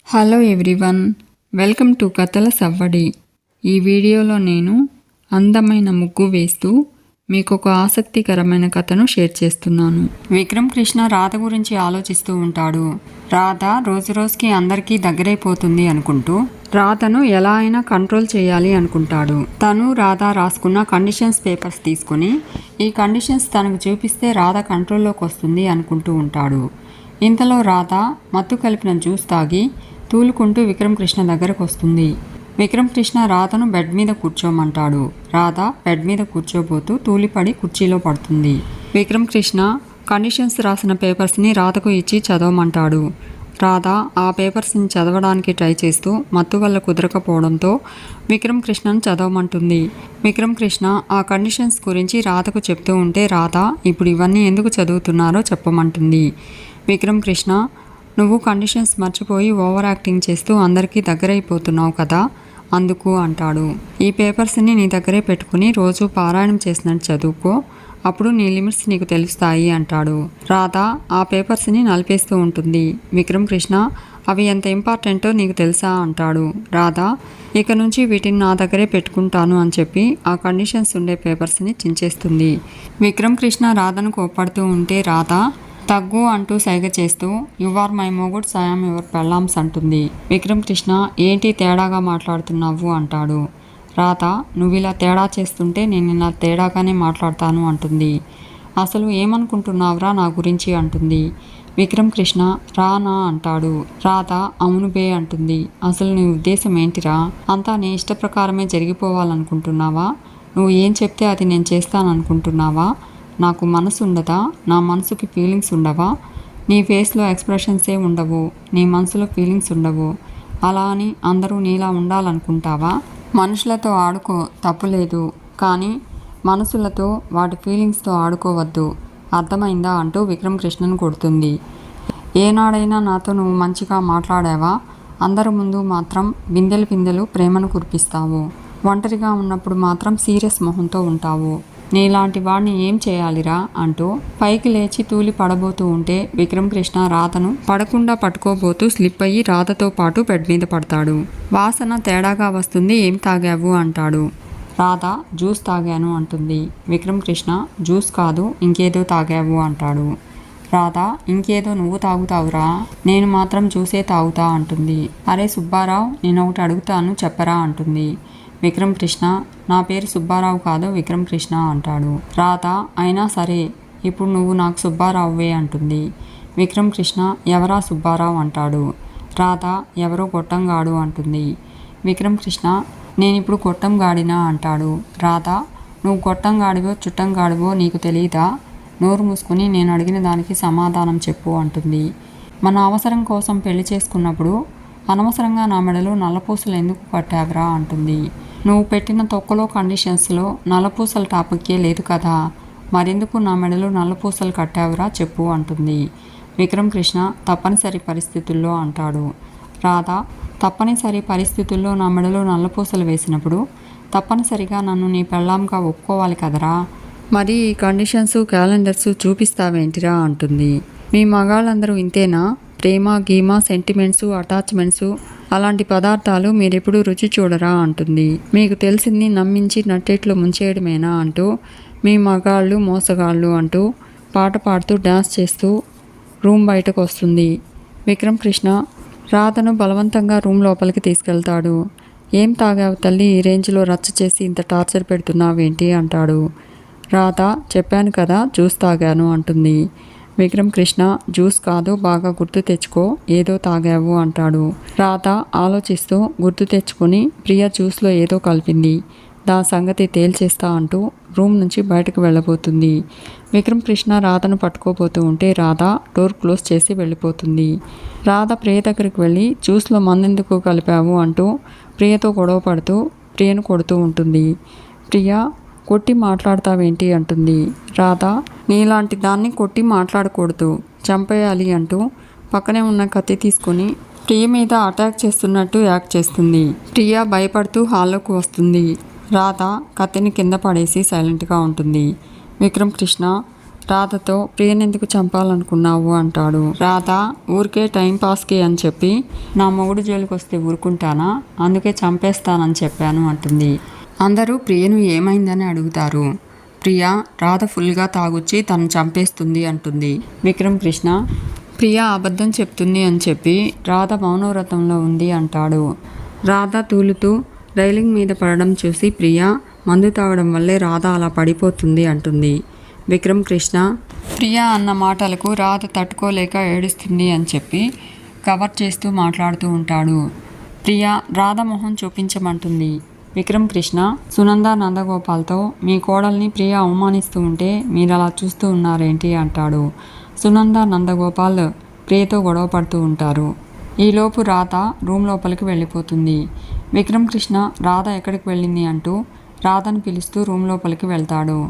Hello everyone, welcome to కథల సవ్వడి. ఈ వీడియోలో నేను అందమైన ముగ్గు వేస్తూ మీకు ఒక ఆసక్తికరమైన కథను షేర్ చేస్తున్నాను. విక్రమ్ కృష్ణ రాధ గురించి ఆలోచిస్తూ ఉంటాడు. రాధ రోజురోజుకి అందరికీ దగ్గరైపోతుంది అనుకుంటూ రాధను ఎలా అయినా కంట్రోల్ చేయాలి అనుకుంటాడు. తను రాధ రాసుకున్న కండిషన్స్ పేపర్స్ తీసుకుని ఈ కండిషన్స్ తనకు చూపిస్తే రాధ కంట్రోల్లోకి వస్తుంది అనుకుంటూ ఉంటాడు. ఇంతలో రాధ మత్తు కలిపిన జ్యూస్ తాగి తూలుకుంటూ విక్రమ్ కృష్ణ దగ్గరకు వస్తుంది. విక్రమ్ కృష్ణ రాధను బెడ్ మీద కూర్చోమంటాడు. రాధ బెడ్ మీద కూర్చోబోతూ తూలిపడి కుర్చీలో పడుతుంది. విక్రమ్ కృష్ణ కండిషన్స్ రాసిన పేపర్స్ని రాధకు ఇచ్చి చదవమంటాడు. రాధ ఆ పేపర్స్ని చదవడానికి ట్రై చేస్తూ మత్తు వల్ల కుదరకపోవడంతో విక్రమ్ కృష్ణను చదవమంటుంది. విక్రమ్ కృష్ణ ఆ కండిషన్స్ గురించి రాధకు చెప్తూ ఉంటే రాధ ఇప్పుడు ఇవన్నీ ఎందుకు చదువుతున్నారో చెప్పమంటుంది. విక్రమ్ కృష్ణ, నువ్వు కండిషన్స్ మర్చిపోయి ఓవర్ యాక్టింగ్ చేస్తూ అందరికీ దగ్గరైపోతున్నావు కదా, అందుకు అంటాడు. ఈ పేపర్స్ని నీ దగ్గరే పెట్టుకుని రోజు పారాయణం చేసినట్టు చదువుకో, అప్పుడు నీ లిమిట్స్ నీకు తెలుస్తాయి అంటాడు. రాధ ఆ పేపర్స్ని నలిపేస్తూ ఉంటుంది. విక్రమ్ కృష్ణ, అవి ఎంత ఇంపార్టెంటో నీకు తెలుసా అంటాడు. రాధ ఇక నుంచి వీటిని నా దగ్గరే పెట్టుకుంటాను అని చెప్పి ఆ కండిషన్స్ ఉండే పేపర్స్ని చించేస్తుంది. విక్రమ్ కృష్ణ రాధను కోప్పడుతూ ఉంటే రాధ తగ్గు అంటూ సైగ చేస్తూ యు ఆర్ మై మొగుడ్స్, ఐ యామ్ యువర్ పెళ్ళామ్స్ అంటుంది. విక్రమ్ కృష్ణ ఏంటి తేడాగా మాట్లాడుతున్నావు అంటాడు. రాధ నువ్వు ఇలా తేడా చేస్తుంటే నేను ఇలా తేడాగానే మాట్లాడతాను అంటుంది. అసలు ఏమనుకుంటున్నావురా నా గురించి అంటుంది. విక్రమ్ కృష్ణ రానా అంటాడు. రాధ అవును బే అంటుంది. అసలు నీ ఉద్దేశం ఏంటిరా? అంతా నీ ఇష్ట ప్రకారమే జరిగిపోవాలనుకుంటున్నావా? నువ్వు ఏం చెప్తే అది నేను చేస్తాననుకుంటున్నావా? నాకు మనసు ఉండదా? నా మనసుకి ఫీలింగ్స్ ఉండవా? నీ ఫేస్లో ఎక్స్ప్రెషన్సే ఉండవు, నీ మనసులో ఫీలింగ్స్ ఉండవు. అలా అని అందరూ నీలా ఉండాలనుకుంటావా? మనుషులతో ఆడుకో, తప్పులేదు, కానీ మనసులతో వాటి ఫీలింగ్స్తో ఆడుకోవద్దు, అర్థమైందా అంటూ విక్రమ్ కృష్ణను కొడుతుంది. ఏనాడైనా నాతో నువ్వు మంచిగా మాట్లాడావా? అందరి ముందు మాత్రం బిందెలు బిందెలు ప్రేమను కురిపిస్తావు, ఒంటరిగా ఉన్నప్పుడు మాత్రం సీరియస్ మొహంతో ఉంటావు. నీలాంటి వాడిని ఏం చేయాలిరా అంటూ పైకి లేచి తూలి పడబోతూ ఉంటే విక్రమ్ కృష్ణ రాధను పడకుండా పట్టుకోబోతూ స్లిప్ అయ్యి రాధతో పాటు బెడ్ మీద పడతాడు. వాసన తేడాగా వస్తుంది, ఏం తాగావు అంటాడు. రాధ జ్యూస్ తాగాను అంటుంది. విక్రమ్ కృష్ణ జ్యూస్ కాదు ఇంకేదో తాగావు అంటాడు. రాధ ఇంకేదో నువ్వు తాగుతావురా, నేను మాత్రం జ్యూసే తాగుతా అంటుంది. అరే సుబ్బారావు, నేను ఒకటి అడుగుతాను చెప్పరా అంటుంది. విక్రమ్ కృష్ణ నా పేరు సుబ్బారావు కాదు విక్రమ్ కృష్ణ అంటాడు. రాధ అయినా సరే ఇప్పుడు నువ్వు నాకు సుబ్బారావువే అంటుంది. విక్రమ్ కృష్ణ ఎవరా సుబ్బారావు అంటాడు. రాధ ఎవరో గొట్టంగాడు అంటుంది. విక్రమ్ కృష్ణ నేను ఇప్పుడు గొట్టంగాడినా అంటాడు. రాధ నువ్వు గొట్టంగాడివో చుట్టంగాడివో నీకు తెలియదా? నోరు మూసుకుని నేను అడిగిన దానికి సమాధానం చెప్పు అంటుంది. మన అవసరం కోసం పెళ్లి చేసుకున్నప్పుడు అనవసరంగా నా మెడలో నల్లపూసలు ఎందుకు కట్టావురా అంటుంది. నువ్వు పెట్టిన తొక్కలో కండిషన్స్లో నల్లపూసల టాపిక్కే లేదు కదా, మరెందుకు నా మెడలో నల్లపూసలు కట్టావురా చెప్పు అంటుంది. విక్రమ్ కృష్ణ తప్పనిసరి పరిస్థితుల్లో అంటాడు. రాధ తప్పనిసరి పరిస్థితుల్లో నా మెడలో నల్లపూసలు వేసినప్పుడు తప్పనిసరిగా నన్ను నీ పెళ్ళాంగా ఒప్పుకోవాలి కదరా, మరి ఈ కండిషన్స్ క్యాలెండర్స్ చూపిస్తావేంటిరా అంటుంది. మీ మగాళ్ళందరూ ఇంతేనా? ప్రేమ గీమ సెంటిమెంట్స్ అటాచ్మెంట్స్ అలాంటి పదార్థాలు మీరెప్పుడు రుచి చూడరా అంటుంది. మీకు తెలిసింది నమ్మించి నట్టేట్లో ముంచేయడమేనా అంటూ మీ మగాళ్ళు మోసగాళ్ళు అంటూ పాట పాడుతూ డ్యాన్స్ చేస్తూ రూమ్ బయటకు వస్తుంది. విక్రమ్ కృష్ణ రాధను బలవంతంగా రూమ్ లోపలికి తీసుకెళ్తాడు. ఏం తాగావు తల్లి, ఈ రేంజ్లో రచ్చ చేసి ఇంత టార్చర్ పెడుతున్నావేంటి అంటాడు. రాధ చెప్పాను కదా జ్యూస్ తాగాను అంటుంది. విక్రమ్ కృష్ణ జ్యూస్ కాదు, బాగా గుర్తు తెచ్చుకో, ఏదో తాగావు అంటాడు. రాధ ఆలోచిస్తూ గుర్తు తెచ్చుకొని ప్రియ జ్యూస్లో ఏదో కలిపింది, దాని సంగతి తేల్చేస్తా అంటూ రూమ్ నుంచి బయటకు వెళ్ళబోతుంది. విక్రమ్ కృష్ణ రాధను పట్టుకోబోతూ ఉంటే రాధ డోర్ క్లోజ్ చేసి వెళ్ళిపోతుంది. రాధ ప్రియ దగ్గరికి వెళ్ళి జ్యూస్లో మందెందుకు కలిపావు అంటూ ప్రియతో గొడవ పడుతూ ప్రియను కొడుతూ ఉంటుంది. ప్రియ కొట్టి మాట్లాడతావేంటి అంటుంది. రాధ నీలాంటి దాన్ని కొట్టి మాట్లాడకూడదు, చంపేయాలి అంటూ పక్కనే ఉన్న కత్తి తీసుకొని ప్రియ మీద అటాక్ చేస్తున్నట్టు యాక్ట్ చేస్తుంది. ప్రియ భయపడుతూ హాల్లోకి వస్తుంది. రాధ కత్తిని కింద పడేసి సైలెంట్గా ఉంటుంది. విక్రమ్ కృష్ణ రాధతో ప్రియనెందుకు చంపాలనుకున్నావు అంటాడు. రాధ ఊరికే టైంపాస్కి అని చెప్పి నా మొగుడు జోలికి వస్తే ఊరుకుంటానా, అందుకే చంపేస్తానని చెప్పాను అంటుంది. అందరూ ప్రియను ఏమైందని అడుగుతారు. ప్రియ రాధ ఫుల్గా తాగొచ్చి తను చంపేస్తుంది అంటుంది. విక్రమ్ కృష్ణ ప్రియ అబద్ధం చెప్తుంది అని చెప్పి రాధ మౌనవ్రతంలో ఉంది అంటాడు. రాధ తూలుతూ రైలింగ్ మీద పడడం చూసి ప్రియ మందు తాగడం వల్లే రాధ అలా పడిపోతుంది అంటుంది. విక్రమ్ కృష్ణ ప్రియ అన్న మాటలకు రాధ తట్టుకోలేక ఏడుస్తుంది అని చెప్పి కవర్ చేస్తూ మాట్లాడుతూ ఉంటాడు. ప్రియ రాధ మొహం చూపించమంటుంది. విక్రమ్ కృష్ణ సునంద నందగోపాల్తో మీ కోడల్ని ప్రియ అవమానిస్తూ ఉంటే మీరు అలా చూస్తూ ఉన్నారేంటి అంటాడు. సునంద నందగోపాల్ ప్రియతో గొడవ పడుతూ ఉంటారు. ఈలోపు రాధ రూమ్ లోపలికి వెళ్ళిపోతుంది. విక్రమ్ కృష్ణ రాధ ఎక్కడికి వెళ్ళింది అంటూ రాధను పిలుస్తూ రూమ్ లోపలికి వెళ్తాడు.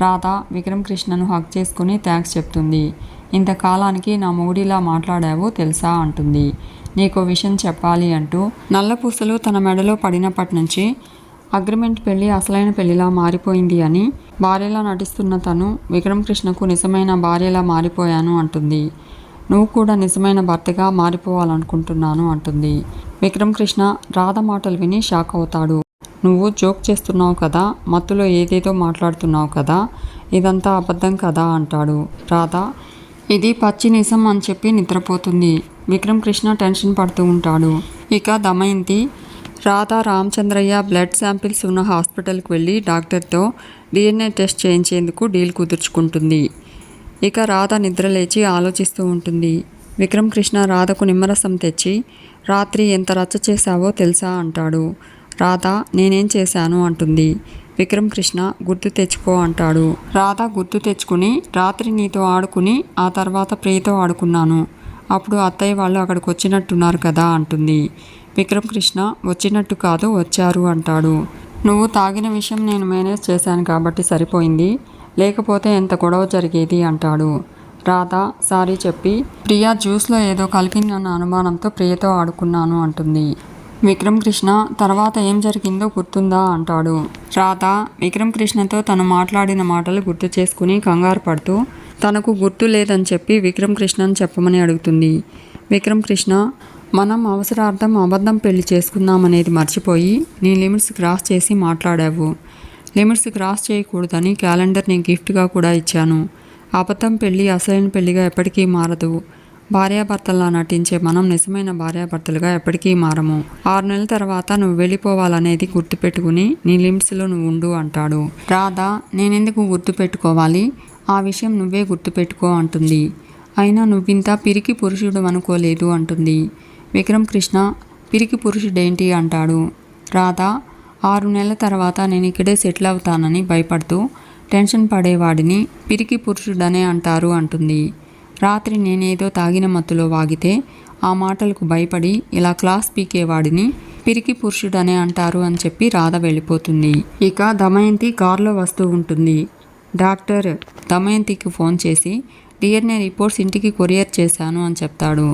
రాధ విక్రమ్ కృష్ణను హగ్ చేసుకుని థ్యాంక్స్ చెప్తుంది. ఇంతకాలానికి నా మొగుడిలా మాట్లాడావు తెలుసా అంటుంది. నీకో విషయం చెప్పాలి అంటూ నల్లపూసలు తన మెడలో పడినప్పటి నుంచి అగ్రిమెంట్ పెళ్లి అసలైన పెళ్లిలా మారిపోయింది అని భార్యలా నటిస్తున్న తను విక్రమ్ కృష్ణకు నిజమైన భార్యలా మారిపోయాను అంటుంది. నువ్వు కూడా నిజమైన భర్తగా మారిపోవాలనుకుంటున్నాను అంటుంది. విక్రమ్ కృష్ణ రాధ మాటలు విని షాక్ అవుతాడు. నువ్వు జోక్ చేస్తున్నావు కదా, మత్తులో ఏదేదో మాట్లాడుతున్నావు కదా, ఇదంతా అబద్ధం కదా అంటాడు. రాధ ఇది పచ్చి నిజం అని చెప్పి నిద్రపోతుంది. విక్రమ్ కృష్ణ టెన్షన్ పడుతూ ఉంటాడు. ఇక దమయంతి రాధ రామచంద్రయ్య బ్లడ్ శాంపిల్స్ ఉన్న హాస్పిటల్కి వెళ్ళి డాక్టర్తో DNA టెస్ట్ చేయించేందుకు డీల్ కుదుర్చుకుంటుంది. ఇక రాధ నిద్రలేచి ఆలోచిస్తూ ఉంటుంది. విక్రమ్ కృష్ణ రాధకు నిమ్మరసం తెచ్చి రాత్రి ఎంత రచ్చ చేశావో తెలుసా అంటాడు. రాధ నేనేం చేశాను అంటుంది. విక్రమ్ కృష్ణ గుర్తు తెచ్చుకో అంటాడు. రాధ గుర్తు తెచ్చుకుని రాత్రి నీతో ఆడుకుని ఆ తర్వాత ప్రియతో ఆడుకున్నాను, అప్పుడు అత్తయ్య వాళ్ళు అక్కడికి వచ్చినట్టున్నారు కదా అంటుంది. విక్రమ్ కృష్ణ వచ్చినట్టు కాదు వచ్చారు అంటాడు. నువ్వు తాగిన విషయం నేను మేనేజ్ చేశాను కాబట్టి సరిపోయింది, లేకపోతే ఎంత గొడవ జరిగేది అంటాడు. రాధ సారీ చెప్పి ప్రియ జ్యూస్లో ఏదో కలిపిందన్న అనుమానంతో ప్రియతో ఆడుకున్నాను అంటుంది. విక్రమ్ కృష్ణ తర్వాత ఏం జరిగిందో గుర్తుందా అంటాడు. రాధ విక్రమ్ కృష్ణతో తను మాట్లాడిన మాటలు గుర్తు చేసుకుని కంగారు పడుతూ తనకు గుర్తు లేదని చెప్పి విక్రమ్ కృష్ణను చెప్పమని అడుగుతుంది. విక్రమ్ కృష్ణ మనం అవసరార్థం అబద్ధం పెళ్లి చేసుకుందామనేది మర్చిపోయి నీ లిమిట్స్ క్రాస్ చేసి మాట్లాడావు. లిమిట్స్ క్రాస్ చేయకూడదని క్యాలెండర్ నీ గిఫ్ట్గా కూడా ఇచ్చాను. అబద్ధం పెళ్లి అసలైన పెళ్లిగా ఎప్పటికీ మారదు. భార్యాభర్తల్లా నటించే మనం నిజమైన భార్యాభర్తలుగా ఎప్పటికీ మారము. 6 నెలల తర్వాత నువ్వు వెళ్ళిపోవాలనేది గుర్తుపెట్టుకుని నీ లిమిట్స్లో నువ్వు ఉండు అంటాడు. రాధ నేనెందుకు గుర్తుపెట్టుకోవాలి, ఆ విషయం నువ్వే గుర్తుపెట్టుకో అంటుంది. అయినా నువ్వింత పిరికి పురుషుడు అనుకోలేదు అంటుంది. విక్రమ్ కృష్ణ పిరికి పురుషుడేంటి అంటాడు. రాధ 6 నెలల తర్వాత నేను ఇక్కడే సెటిల్ అవుతానని భయపడుతూ టెన్షన్ పడేవాడిని పిరికి పురుషుడనే అంటారు అంటుంది. రాత్రి నేనేదో తాగిన మత్తులో వాగితే ఆ మాటలకు భయపడి ఇలా క్లాస్ పీకేవాడిని పిరికి పురుషుడనే అంటారు అని చెప్పి రాధ వెళ్ళిపోతుంది. ఇక దమయంతి కారులో వస్తూ ఉంటుంది. డాక్టర్ దమయంతికి ఫోన్ చేసి DNA రిపోర్ట్స్ ఇంటికి కొరియర్ చేశాను అని చెప్తాడు.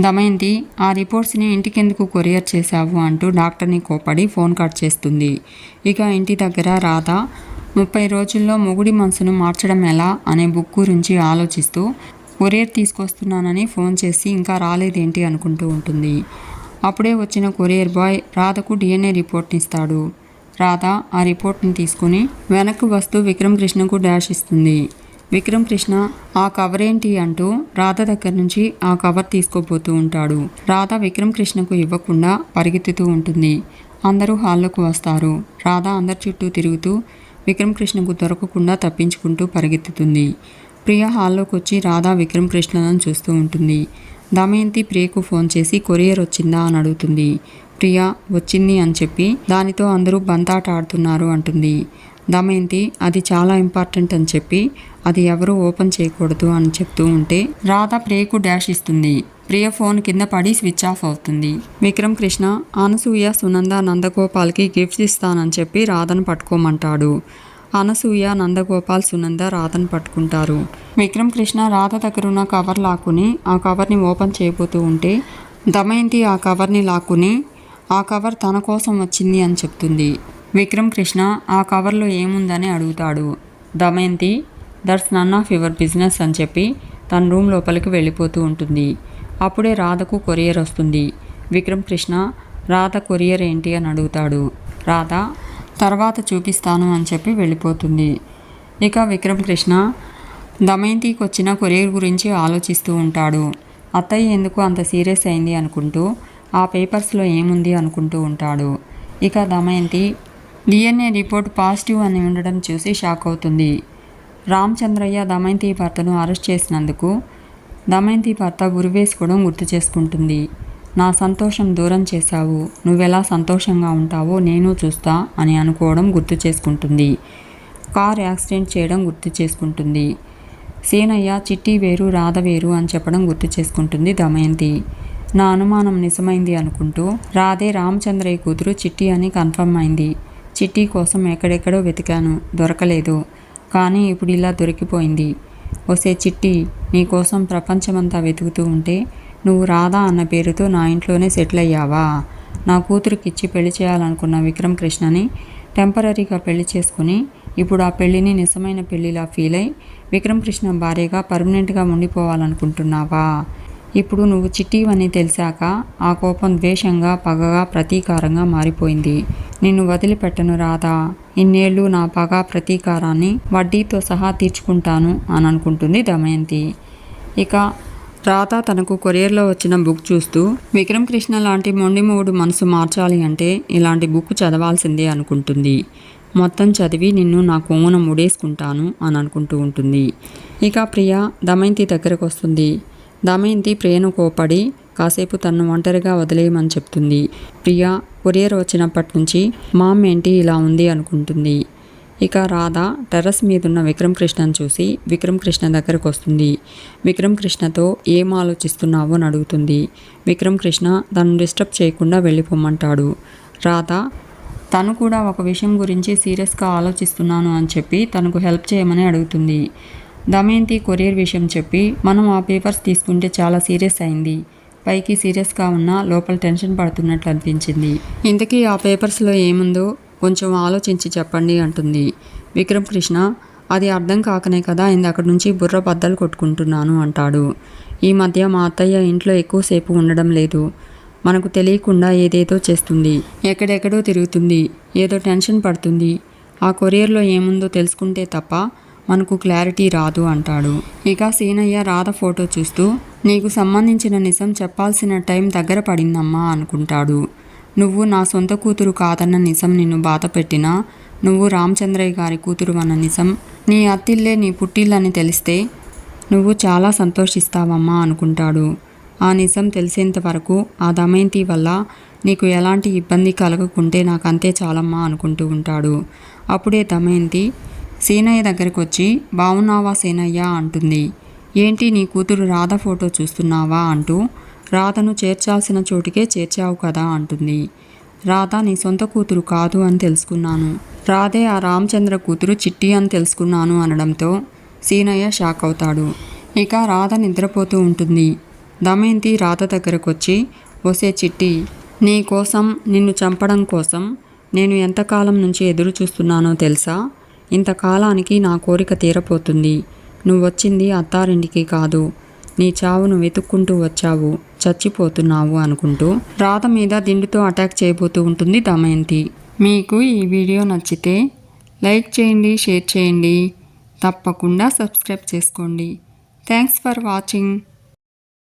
దమయంతి ఆ రిపోర్ట్స్ని ఇంటికెందుకు కొరియర్ చేశావు అంటూ డాక్టర్ని కోపడి ఫోన్ కట్ చేస్తుంది. ఇక ఇంటి దగ్గర రాధ 30 రోజుల్లో మొగుడి మనసును మార్చడం ఎలా అనే బుక్ గురించి ఆలోచిస్తూ కొరియర్ తీసుకొస్తున్నానని ఫోన్ చేసి ఇంకా రాలేదేంటి అనుకుంటూ ఉంటుంది. అప్పుడే వచ్చిన కొరియర్ బాయ్ రాధకు DNA రిపోర్ట్ని ఇస్తాడు. రాధ ఆ రిపోర్ట్ని తీసుకుని వెనక్కి వస్తూ విక్రమ్ కృష్ణకు డాష్ ఇస్తుంది. విక్రమ్ కృష్ణ ఆ కవర్ ఏంటి అంటూ రాధ దగ్గర నుంచి ఆ కవర్ తీసుకోబోతూ ఉంటాడు. రాధ విక్రమ్ కృష్ణకు ఇవ్వకుండా పరిగెత్తుతూ ఉంటుంది. అందరూ హాల్లోకి వస్తారు. రాధ అందరి చుట్టూ తిరుగుతూ విక్రమ్ కృష్ణకు దొరకకుండా తప్పించుకుంటూ పరిగెత్తుతుంది. ప్రియ హాల్లోకి వచ్చి రాధ విక్రమ్ కృష్ణను చూస్తూ ఉంటుంది. దమయంతి ప్రియకు ఫోన్ చేసి కొరియర్ వచ్చిందా అని అడుగుతుంది. ప్రియ వచ్చింది అని చెప్పి దానితో అందరూ బంతాట ఆడుతున్నారు అంటుంది. దమయంతి అది చాలా ఇంపార్టెంట్ అని చెప్పి అది ఎవరూ ఓపెన్ చేయకూడదు అని చెప్తూ ఉంటే రాధ ప్రియకు డాష్ ఇస్తుంది. ప్రియ ఫోన్ కింద పడి స్విచ్ ఆఫ్ అవుతుంది. విక్రమ్ కృష్ణ అనసూయ సునంద నందగోపాల్కి గిఫ్ట్స్ ఇస్తానని చెప్పి రాధను పట్టుకోమంటాడు. అనసూయ నందగోపాల్ సునంద రాధను పట్టుకుంటారు. విక్రమ్ కృష్ణ రాధ దగ్గరున్న కవర్ లాక్కుని ఆ కవర్ని ఓపెన్ చేయబోతూ ఉంటే దమయంతి ఆ కవర్ని లాక్కుని ఆ కవర్ తన కోసం వచ్చింది అని చెప్తుంది. విక్రమ్ కృష్ణ ఆ కవర్లో ఏముందని అడుగుతాడు. Damayanti that's none of your business అని చెప్పి తన రూమ్ లోపలికి వెళ్ళిపోతూ ఉంటుంది. అప్పుడే రాధకు కొరియర్ వస్తుంది. విక్రమ్ కృష్ణ రాధ కొరియర్ ఏంటి అని అడుగుతాడు. రాధ తర్వాత చూపిస్తాను అని చెప్పి వెళ్ళిపోతుంది. ఇక విక్రమ్ కృష్ణ దమయంతికి వచ్చిన కొరియర్ గురించి ఆలోచిస్తూ ఉంటాడు. అత్తయ్య ఎందుకు అంత సీరియస్ అయింది అనుకుంటూ ఆ పేపర్స్లో ఏముంది అనుకుంటూ ఉంటాడు. ఇక దమయంతి DNA రిపోర్ట్ పాజిటివ్ అని ఉండడం చూసి షాక్ అవుతుంది. రామచంద్రయ్య దమయంతి భర్తను అరెస్ట్ చేసినందుకు దమయంతి భర్త గురివేసుకోవడం గుర్తు చేసుకుంటుంది. నా సంతోషం దూరం చేశావు, నువ్వెలా సంతోషంగా ఉంటావో నేను చూస్తా అని అనుకోవడం గుర్తు చేసుకుంటుంది. కార్ యాక్సిడెంట్ చేయడం గుర్తు చేసుకుంటుంది. సీనయ్య చిట్టి వేరు రాధ వేరు అని చెప్పడం గుర్తు చేసుకుంటుంది దమయంతి. నా అనుమానం నిజమైంది అనుకుంటూ రాధే రామచంద్రయ్య కూతురు చిట్టి అని కన్ఫర్మ్ అయింది. చిట్టి కోసం ఎక్కడెక్కడో వెతికాను, దొరకలేదు. కానీ ఇప్పుడు ఇలా దొరికిపోయింది. ఒసే చిట్టి, నీకోసం ప్రపంచమంతా వెతుకుతూ ఉంటే నువ్వు రాధా అన్న పేరుతో నా ఇంట్లోనే సెటిల్ అయ్యావా? నా కూతురికిచ్చి పెళ్లి చేయాలనుకున్న విక్రమ్ కృష్ణని టెంపరీగా పెళ్లి చేసుకుని ఇప్పుడు ఆ పెళ్లిని నిజమైన పెళ్లిలా ఫీల్ అయి విక్రమ్ కృష్ణ భార్యగా పర్మనెంట్గా ఉండిపోవాలనుకుంటున్నావా? ఇప్పుడు నువ్వు చిట్టివని తెలిసాక ఆ కోపం ద్వేషంగా, పగగా, ప్రతీకారంగా మారిపోయింది. నిన్ను వదిలిపెట్టను రాధా. ఇన్నేళ్ళు నా పగ, ప్రతీకారాన్ని వడ్డీతో సహా తీర్చుకుంటాను అని అనుకుంటుంది దమయంతి. ఇక రాధ తనకు కొరియర్లో వచ్చిన బుక్ చూస్తూ విక్రమ్ కృష్ణ లాంటి మొండిమూడు మనసు మార్చాలి అంటే ఇలాంటి బుక్ చదవాల్సిందే అనుకుంటుంది. మొత్తం చదివి నిన్ను నా కొమ్మున ముడేసుకుంటాను అని అనుకుంటూ ఉంటుంది. ఇక ప్రియ దమయంతి దగ్గరకు వస్తుంది. దమయంతి ప్రియను కోపడి కాసేపు తనను ఒంటరిగా వదిలేయమని చెప్తుంది. ప్రియ కొరియర్ వచ్చినప్పటి నుంచి మామ్ ఏంటి ఇలా ఉంది అనుకుంటుంది. ఇక రాధ టెర్రస్ మీదున్న విక్రమ్ కృష్ణను చూసి విక్రమ్ కృష్ణ దగ్గరకు వస్తుంది. విక్రమ్ కృష్ణతో ఏం ఆలోచిస్తున్నావో అని అడుగుతుంది. విక్రమ్ కృష్ణ తనను డిస్టర్బ్ చేయకుండా వెళ్ళిపోమ్మంటాడు. రాధ తను కూడా ఒక విషయం గురించి సీరియస్గా ఆలోచిస్తున్నాను అని చెప్పి తనకు హెల్ప్ చేయమని అడుగుతుంది. దమయంతి కొరియర్ విషయం చెప్పి మనం ఆ పేపర్స్ తీసుకుంటే చాలా సీరియస్ అయింది. పైకి సీరియస్గా ఉన్నా లోపల టెన్షన్ పడుతున్నట్లు అనిపించింది. ఇంతకీ ఆ పేపర్స్లో ఏముందో కొంచెం ఆలోచించి చెప్పండి అంటుంది. విక్రమ్ కృష్ణ అది అర్థం కాకనే కదా అక్కడి నుంచి బుర్ర బద్దలు కొట్టుకుంటున్నాను అంటాడు. ఈ మధ్య మా అత్తయ్య ఇంట్లో ఎక్కువసేపు ఉండడం లేదు. మనకు తెలియకుండా ఏదేదో చేస్తుంది, ఎక్కడెక్కడో తిరుగుతుంది, ఏదో టెన్షన్ పడుతుంది. ఆ కొరియర్లో ఏముందో తెలుసుకుంటే తప్ప మనకు క్లారిటీ రాదు అంటాడు. ఇక సీనయ్య రాధ ఫోటో చూస్తూ నీకు సంబంధించిన నిజం చెప్పాల్సిన టైం దగ్గర పడిందమ్మా అనుకుంటాడు. నువ్వు నా సొంత కూతురు కాదన్న నిజం నిన్ను బాధ పెట్టినా నువ్వు రామచంద్రయ్య గారి కూతురు అన్న నిజం, నీ అత్తిల్లే నీ పుట్టిల్లని తెలిస్తే నువ్వు చాలా సంతోషిస్తావమ్మా అనుకుంటాడు. ఆ నిజం తెలిసేంత వరకు ఆ దమయంతి వల్ల నీకు ఎలాంటి ఇబ్బంది కలగకుంటే నాకు అంతే చాలమ్మా అనుకుంటూ ఉంటాడు. అప్పుడే దమయంతి సీనయ్య దగ్గరకు వచ్చి బావున్నావా సీనయ్య అంటుంది. ఏంటి నీ కూతురు రాధ ఫోటో చూస్తున్నావా అంటూ రాధను చేర్చాల్సిన చోటుకే చేర్చావు కదా అంటుంది. రాధ నీ సొంత కూతురు కాదు అని తెలుసుకున్నాను, రాధే ఆ రామచంద్ర కూతురు చిట్టి అని తెలుసుకున్నాను అనడంతో సీనయ్య షాక్ అవుతాడు. ఇక రాధ నిద్రపోతూ ఉంటుంది. దమయంతి రాధ దగ్గరకు వచ్చి ఒసే చిట్టి, నీ కోసం నిన్ను చంపడం కోసం నేను ఎంతకాలం నుంచి ఎదురు చూస్తున్నానో తెలుసా? ఇంతకాలానికి నా కోరిక తీరపోతుంది. నువ్వొచ్చింది అత్తారింటికి కాదు, నీ చావును వెతుక్కుంటూ వచ్చావు, చచ్చిపోతున్నావు అనుకుంటూ రాధ మీద దిండుతో అటాక్ చేయబోతూ ఉంటుంది దమయంతి. మీకు ఈ వీడియో నచ్చితే లైక్ చేయండి, షేర్ చేయండి, తప్పకుండా సబ్స్క్రైబ్ చేసుకోండి. Thanks for watching.